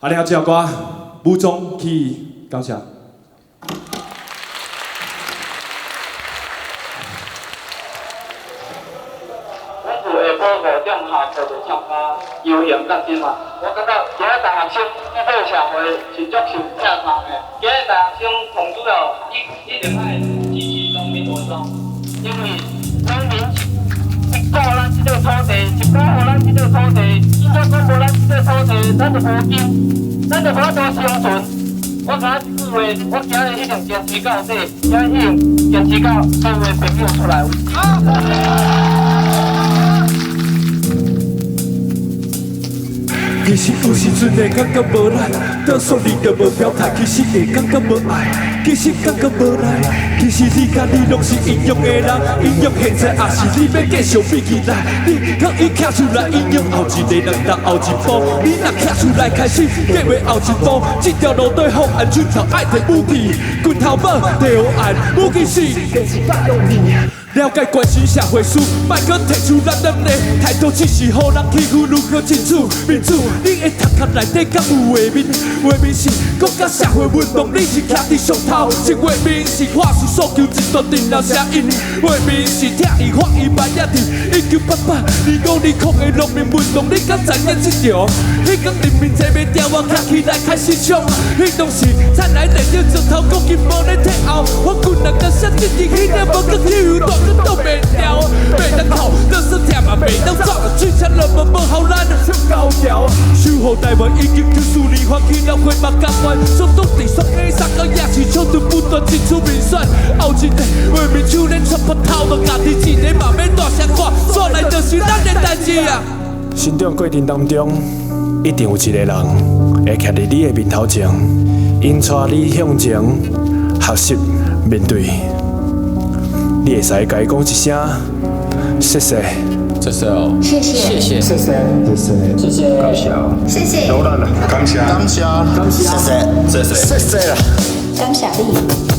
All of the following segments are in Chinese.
啊，然后这首歌武宗去感谢。 悠闲较真嘛，我感觉今日大学生对这个社会是足受疼痛的。今日大学生同主要一定爱支持农民运动，因为农民一顾咱这个土地，一保护咱这个土地，只要讲无咱这个土地，咱就无根，咱就无法度生存。我讲一句话，我今日一定坚持到底，今日一定坚持到所有的朋友出来为止。 其实有时阵会感觉无力，多数你就无表态。其实会感觉无爱，其实感觉无奈。其实你甲你拢是英勇的人，英勇现在也是你要继续比起来。你可以站出来，英勇后一个人踏后一步。你若站出来开始计划后一步，这条路对方安全头爱摕武器，拳头无着按武器是。 了解关心社会事，莫搁提出咱两个态度，只是互人欺负，如何争取民主？你的头壳内底敢有画面？画面是国家社会运动，你是徛伫上头。是画面是话术诉求，一段电脑声音。画面是听伊发伊万也伫1988、2020的农民运动，你敢知影这条？迄天人民坐袂掉，我站起来开始冲。迄当时灿烂电影石头，国军无咧退后，我军人甲写这字，迄点无搁去动。 都袂掉，袂当哭，得失疼嘛袂当走，最惨了无互咱唱高调。守护台湾已经94年，放弃了回目甘愿，总统地双 A 3个也是抢着不断进出民选。后一个为民手连出破头，都家己一个嘛免大声喊，煞来就是咱的代志啊！成长过程当中，一定有一个人会徛伫你的面头前，引带你向前学习面对。 你会使甲伊讲一声谢谢，谢谢哦，谢谢，谢谢，谢谢，谢谢，感谢，谢谢，柔软了，感谢，感谢，感谢，谢谢，谢谢，谢谢啦，感谢你。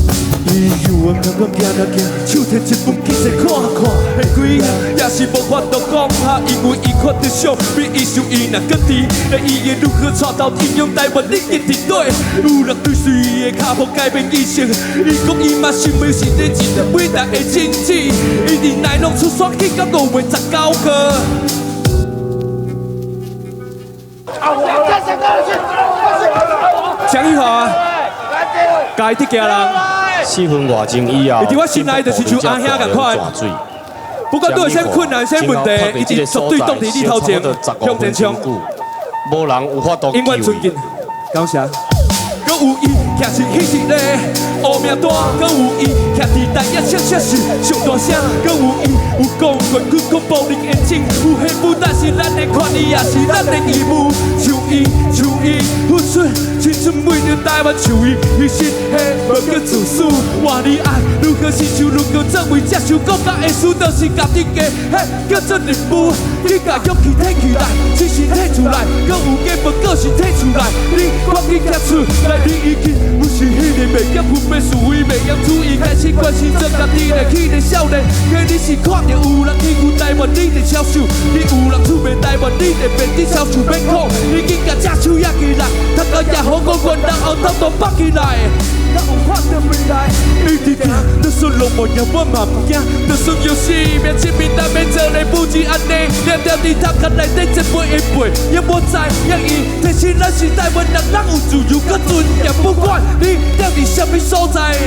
伊有我慢慢行啊行，手摕一本记者看看，会几下也是无法度讲下，因为伊看着相比伊受伊若搁伫，那伊会如何带头应用台湾你一直对？有人对随伊的脚步改变意识，伊讲伊嘛想要是你一个伟大的亲子，伊伫内容出选去到5月19号。蒋玉华，该得家人。 4分外钟以后，伊伫我心内就是像阿兄共款，不管对啥困难、啥问题，伊就绝对挡伫你头前向前冲。无人有法度救伊。永远尊敬，感谢。搁有伊徛是迄一个乌命单，搁有伊徛伫台野切是上大声，搁有伊有讲过几个暴力的政府黑幕，但是咱的权利也是咱的义务。像伊付出青春为着台湾，像伊牺牲的无叫自私。换你爱如何成就，如何作为接受国家的事，就是家己的叫做任务。你甲勇气摕起来，只是摕出来，搁有计无搁是摕出来。你赶紧行出来，你已经不是迄个袂晓分辨是非、袂晓注意开始关心做家己的迄个少年。可你是看到有人欺负台湾，你就消受；你有人出卖台湾，你就变得消受免苦。你紧甲只手举起来，头壳也好我原人后头都绑起来。 咱有看到未来，一直行，就算落寞也我嘛不惊，就算有生命亲密，但免做嘞不止安尼。念念伫头壳内底一杯一杯，也无知也伊提醒咱是台湾人，咱有自由佮尊严，不管你踮伫什么所在，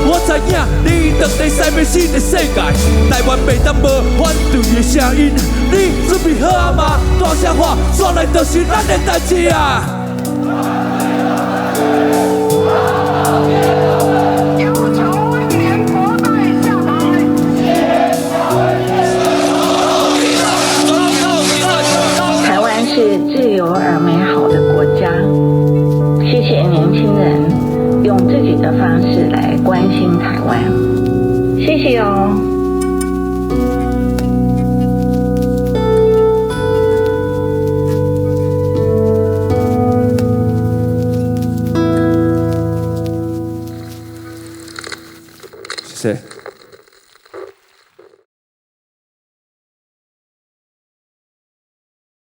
我知影你当地西要新的世界，台湾袂当无反对的声音。你准备好啊吗？大声话，说来就是咱的代志啊！